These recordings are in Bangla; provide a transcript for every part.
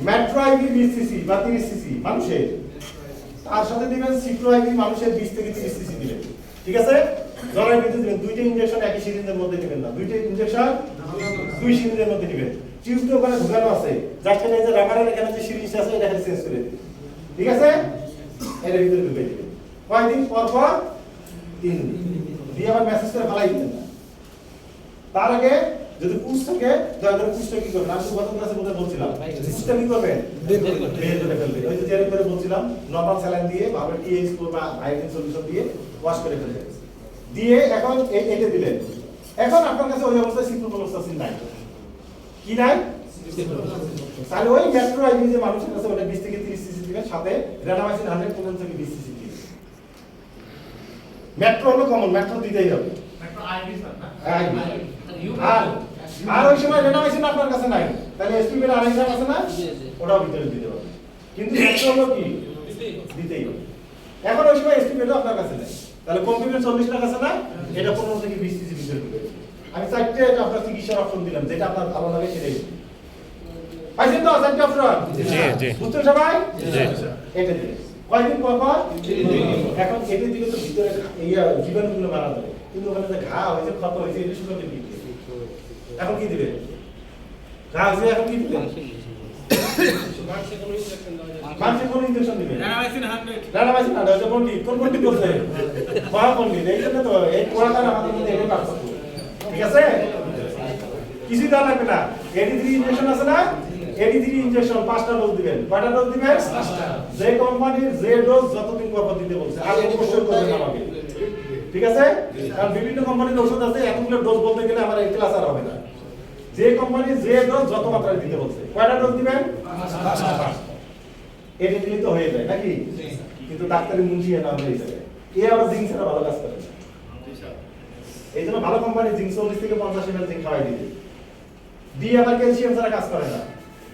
মেট্রো আইভি 20 সিসি বা 30 সিসি মানুষের, তার সাথে দিবেন সিপ্রো আইভি মানুষের 20 থেকে 30 সিসি দিবেন। ঠিক আছে, জরায়ু বিদ্যুৎ দিবেন। দুইটা ইনজেকশন একই সিরিঞ্জের মধ্যে দিবেন না, দুইটা ইনজেকশন দুই সিরিঞ্জের মধ্যে দিবেন। টিউব তো ওখানে ঢোকানো আছে, জাস্ট এই যে রাবারের এখানে যে সিরিঞ্জ আছে এটা খালি চেঞ্জ করে দিবেন। ঠিক আছে, এর ভিতরে ঢুকিয়ে দিবেন। কয়দিন পর পর 3 দিন দিয়ে আবার মেসেজ করে ফালাই দিবেন না। তার আগে যদি পুষ থাকে দয়া করে পুষটা কি করবেন, আমি গত ক্লাসে বলছিলাম পুষটা কি করবেন, বের করে ফেলবেন। ওই যে যেটা করে বলছিলাম নরমাল স্যালাইন দিয়ে ভাবে টিএইচ বা আয়োডিন সলিউশন দিয়ে ওয়াশ করে ফেলবেন। দিয়ে এখন এটা দিলেন। এখন আপনার কাছে ওই অবস্থায় সিপ্রোফ্লোক্সাসিন নাই, কি নাই? তাহলে ওই মেট্রো আইভি যে মানুষের কাছে ওটা 20 থেকে 30 সিসি দিবেন, সাথে রেনামাইসিন 100 থেকে 20 সিসি দিবেন। মেট্রো হলো কমন, মেট্রো দিতেই হবে। মেট্রো আইভি স্যার না, আইভি। আর ওই সময় রেনামাইসিন আপনার কাছে নাই, তাহলে এসপি এর আরেকটা আছে না, ওটাও ভিতরে দিতে হবে। কিন্তু মেট্রো হলো কি দিতেই হবে। এখন ওই সময় এসপি এর আপনার কাছে নাই, তাহলে কম্পিউটার 40 টাকা আছে না, এটা 15 থেকে 20 সিসি ভিতরে দিবেন। আমি চারটে আপনার চিকিৎসার অপশন দিলাম, যেটা আপনার ভালো লাগে সেটাই। পাইছেন তো চারটে অপশন? জি জি। বুঝছেন সবাই? জি। এটা দিন কয়দিন পর পর? এখন এটা দিলে তো ভিতরে এই জীবাণুগুলো মারা যাবে, কিন্তু ওখানে যে ঘা হয়েছে, ক্ষত হয়েছে, এটা শুকাতে কি দিবে? এখন কি দিবে? ঘা হয়েছে, এখন কি দিবে? মানসে কোন ইনজেকশন দিবে? রেনামাইসিন 100। রেনামাইসিন 100 কোন কোনটি বলছে? কোনটি? এই জন্য তো এই কোড়াটা আমাদের মধ্যে এটা পার্থক্য। ঠিক আছে, কিছু দেওয়া লাগবে না। 83 ইনজেকশন আছে না, 83 ইনজেকশন 5টা ডোজ দিবেন। কয়টা ডোজ দিবেন? 5টা। যে কোম্পানির যে ডোজ যতদিন পর দিতে বলছে আর অবশ্যই করবেন আমাকে। ঠিক আছে, কারণ বিভিন্ন কোম্পানির ওষুধ আছে, এতগুলো ডোজ বলতে গেলে আমার এই ক্লাস আর হবে না। যে কোম্পানি যে ডোজ যত মাত্রায় দিতে বলছে, কয়টা ডোজ দিবেন? 5টা। এটা দিলে তো হয়ে যায় নাকি? কিন্তু ডাক্তারি মুন্সি না হয়ে যায়, এ আবার জিঙ্ক ছাড়া ভালো কাজ করে না। এই জন্য ভালো কোম্পানি জিঙ্ক 40 থেকে 50 ml জিঙ্ক খাওয়াই দিবে, দিয়ে আবার ক্যালসিয়াম ছাড়া কাজ করে না।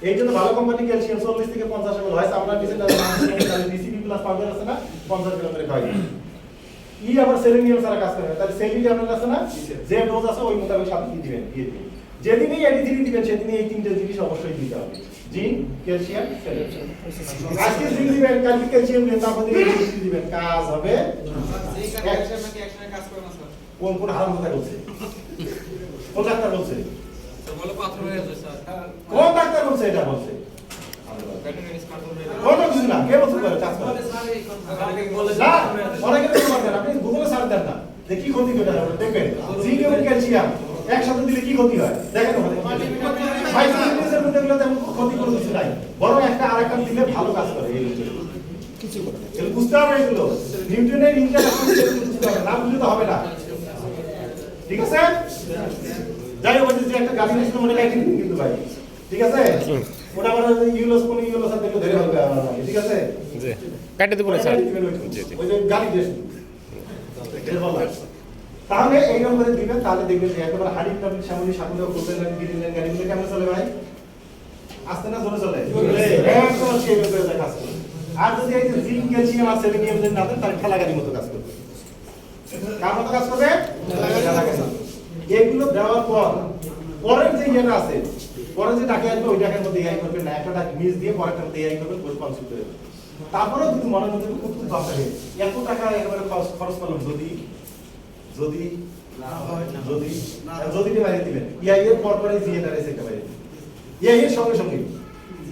এই জন্য ভালো কোম্পানি ক্যালসিয়াম 40 থেকে 50 ml হয়, আমরা নিচে তাহলে ডিসিপি প্লাস পাউডার আছে না, 50 গ্রাম করে খাওয়াই দিবে। ই আবার সেলেনিয়াম ছাড়া কাজ করে না, তাহলে সেলেনিয়াম আছে না, যে ডোজ আছে ওই মোতাবেক সাথে কি দিবেন দিয়ে দিবেন। যেদিনই 83 দিবেন সেদিনই এই তিনটে জিনিস অবশ্যই দিতে হবে, জিঙ্ক, ক্যালসিয়াম, সেলেনিয়াম। আজকে জিঙ্ক দিবেন, কালকে ক্যালসিয়াম দিবেন, তারপর দিবেন, কাজ হবে। জিঙ্ক আর ক্যালসিয়াম নাকি একসাথে কাজ করে না স্যার? কোন হারাম কথা বলছে? কোন ডাক্তার বলছে? বলে পাথর হয়ে যাবে স্যার। কোন ডাক্তার বলছে এটা বলছে? কোন কিছু না, কে বলছে করে কাজ করে? না, অনেকে বলতে পারেন, আপনি গুগলে সার্চ দেন না, যে কি ক্ষতি করে আপনি দেখবেন। জিঙ্ক এবং ক্যালসিয়াম একসাথে দিলে কি ক্ষতি হয় দেখেন ওখানে। ভাইটামিনের মধ্যে গুলো তেমন ক্ষতি কোনো কিছু নাই, বরং একটা আরেকটা দিলে ভালো কাজ করে। এই কিছু করে এগুলো বুঝতে হবে, এগুলো নিউটনের ইন্টারঅ্যাকশন বুঝতে হবে, না বুঝলে তো হবে না। ঠিক আছে, যাই হোক, যে একটা গাড়ি নিয়ে মনে রাখি কিন্তু ভাই, ঠিক আছে, ওটা আবার ইউলোস কোন ইউলোস আর দেখলে ধরে হবে আমার। ঠিক আছে, জি কাটে দেব না স্যার। জি জি, ওই যে গাড়ি দেশ তাহলে এই নম্বরে দিবেন, তাহলে দেখবেন যে একেবারে হাড়ি টাড়ির সামনে সাকুলে করতে লাগে। গিরিলের গাড়িগুলো কেমন চলে ভাই? আস্তে না জোরে চলে? একদম সেই ব্যাপারে কাজ করে। আর যদি এই যে জিঙ্ক, ক্যালসিয়াম আর সেলেনিয়াম যদি না দেন, তাহলে ঠেলা গাড়ির মতো কাজ করবে। কার মতো কাজ করবে? ঠেলা গাড়ি। এগুলো দেওয়ার পর পরের যে ইয়েটা আছে, পরে যে টাকা আসবে ওই টাকার মধ্যে এআই করবেন না, একটা টাকা মিস দিয়ে পরেরটার মধ্যে এআই করবেন, পুরো কনসিপ্ট করে দেবেন। তারপরেও কিন্তু মনের মধ্যে খুব খুব দরকার, এত টাকা একেবারে খরচ করলাম, যদি যদি যদি বাইরে দিবেন এআই এর পরপরই জিএটা রেসে বাইরে এআই এর সঙ্গে সঙ্গে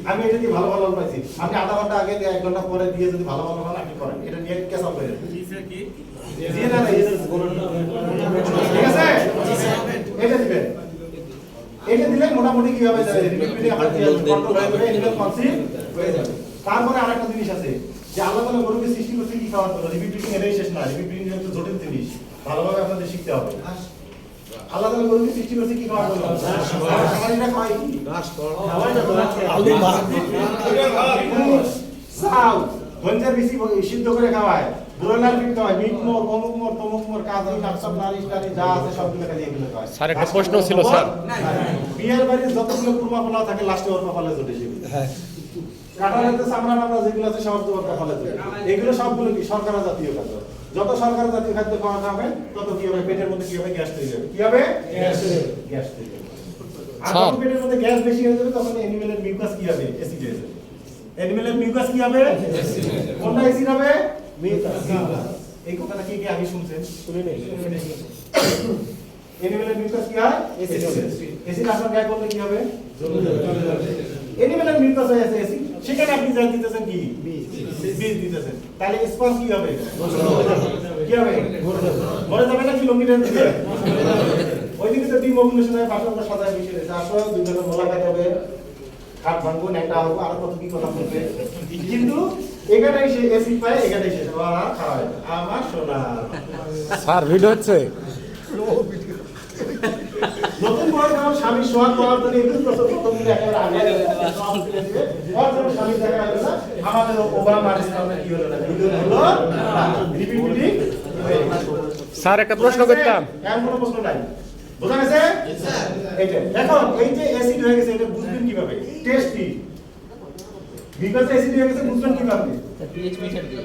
আমি এটা দিয়ে ভালো ভালো পাইছি, আপনি আধা ঘন্টা আগে 1 ঘন্টা পরে দিয়ে যদি ভালো ভালো হন আপনি করেন, এটা নিয়ে ক্যাসাল করে কি জিএটা ঠিক আছে, এটা দিবেন। এটা দিলে মোটামুটি কি হবে যাবে, তারপরে আরেকটা জিনিস আছে যে আল্লাহ তাআলা গরুকে সৃষ্টি করতে কি খাওয়ার জন্য, রিপিটিং এটাই শেষ না, রিপিটিং একটা জটিল জিনিস, ভালোভাবে আপনাদের শিখতে হবে। আল্লাহ তাআলা গরুকে সৃষ্টি করতে কি খাওয়ার জন্য? খামারিরা খায় কি? ঘাস, আলু, ভাত, চাল, গঞ্জার বেশি সিদ্ধ করে খাওয়ায়, ব্রয়লার ফিট খাওয়ায়, মিট মোর, অমুক মোর, তমুক মোর, কাজী, নাকসাব, নারিশ, টারি যা আছে সবগুলো খালি এগুলো খাওয়ায়। স্যার একটা প্রশ্ন ছিল স্যার, বিয়ের বাড়ির যতগুলো কুরমা পোলাও থাকে লাস্টে ওর কপালে জুটে যাবে। হ্যাঁ, কাঁঠালের চামড়া নামরা যেগুলো আছে সব তো ওর কপালে জুটে। এগুলো সবগুলো কি সরকার জাতীয় খাদ্য, যত সরকার জাতীয় খাদ্য খাওয়া হবে তত কি হবে, পেটের মধ্যে কি হবে, গ্যাস তৈরি হবে। কি হবে? গ্যাস তৈরি হবে। আর যখন পেটের মধ্যে গ্যাস বেশি হয়ে যাবে তখন অ্যানিমেলের মিউকাস কি হবে? অ্যাসিড হয়ে যাবে। অ্যানিমেলের মিউকাস কি হবে? কোনটা অ্যাসিড হবে? মিউকাস। এই কথাটা কি আগে শুনছেন? শুনি নাই। অ্যানিমেলের মিউকাস কি হয়? অ্যাসিড হবে। অ্যাসিড আপনার গায়ে পড়লে কি হবে? জ্বলে যাবে। অ্যানিমেলের মিউকাস হয়ে আছে অ্যাসিড, সেখানে আপনি যা দিতেছেন কি? বীজ দিতেছেন। তাহলে স্পঞ্জ কি হবে? কি হবে? মরে যাবে নাকি লঙ্গিটা দিবে? ওইদিকে তো ডিমোবিলেশন হয়, বাসনটা সাজায় বেশি রয়েছে। আসো দুই জনের মোলা খাইতে হবে, খাট ভাঙবো, ন্যাংটা হবো, আরো কত কি কথা বলবে। কিন্তু এখানেই সে অ্যাসিড পায়, এখানেই শেষ আর খাওয়ায় আমার সোনা। স্যার ভিডিও হচ্ছে নতুন বড় যখন স্বামী সোহাগ পাওয়ার জন্য এগুলো প্রথম দিনে একেবারে আগে সব তুলে দিবে। আর যখন স্বামী দেখা গেল না, আমাদের ওভার মার্জিস কি হলো না, ভিডিও হলো রিপিট স্যার একটা প্রশ্ন করতাম। এমন কোনো প্রশ্ন নাই, বোঝা গেছে? এইটা এখন এই যে অ্যাসিড হয়ে গেছে, এটা বুঝবেন কিভাবে? টেস্ট কি? বিকজ অ্যাসিড হয়ে গেছে বুঝবেন কিভাবে? পিএইচ মিটার দিয়ে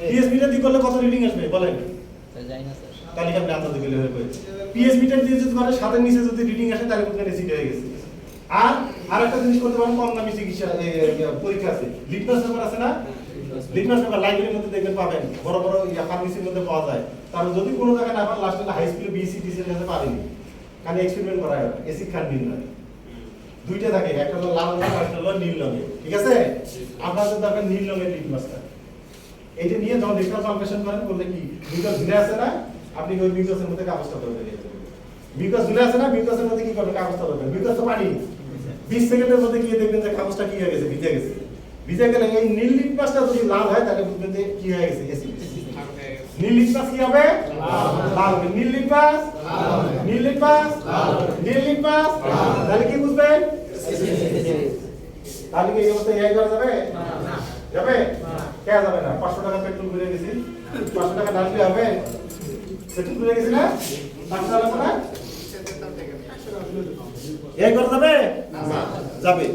পিএইচ মিটার দিয়ে করলে কত রিডিং আসবে বলেন? যাই না স্যার। তালিকা আপনি আন্দাজ দিলে হয়ে যাবে। পিএইচ মিটার দিয়ে যদি করে সাতের নিচে যদি রিডিং আসে তাহলে বুঝবেন অ্যাসিড হয়ে গেছে। আর আরেকটা জিনিস করতে পারেন, কম দামি চিকিৎসা পরীক্ষা আছে, লিটমাস পেপার আছে না? লিটমাস পেপার লাইব্রেরির মধ্যে দেখবেন পাবেন, বড় বড় ফার্মেসির মধ্যে পাওয়া যায়। তাহলে যদি কোনো জায়গায় না পান, লাস্টে হাই স্কুলে বিএসসি টিসির কাছে পাবেনি, কারণ এক্সপেরিমেন্ট করা হয় অ্যাসিড খান নির্ণয়। দুইটা থাকে, একটা হলো লাল রঙ, একটা হলো নীল রঙের, ঠিক আছে? আপনাদের দরকার নীল রঙের লিটমাসটা। এইটা নিয়ে যখন রেকটাল পালপেশন করেন, বললে কি মিউকাস ঝুলে আছে না, আপনি ওই মিউকাসের মধ্যে কাগজটা ধরে দিয়ে দেবেন। মিউকাস ঝুলে আছে না, মিউকাসের মধ্যে কি করবেন? কাগজটা ধরবেন। মিউকাস তো পানি, 20 সেকেন্ডের মধ্যে গিয়ে দেখবেন যে কাগজটা কি হয়ে গেছে, ভিজে গেছে। ভিজে গেলে এই নীল লিটমাসটা যদি লাল হয় তাহলে বুঝবেন যে কি হয়ে গেছে, অ্যাসিড। নীল লিটমাস কি হবে? লাল হবে। নীল লিটমাস, নীল লিটমাস, নীল লিটমাস, তাহলে কি বুঝবেন? তাহলে কি এই অবস্থায় এই করা যাবে? যাবে? কে যাবে না? 500 টাকা পেট্রোল ঘুরে গেছি, 500 টাকা ঢাললে হবে? পেট্রোল ঘুরে গেছি না, 500 টাকা না এই করা যাবে? যাবে।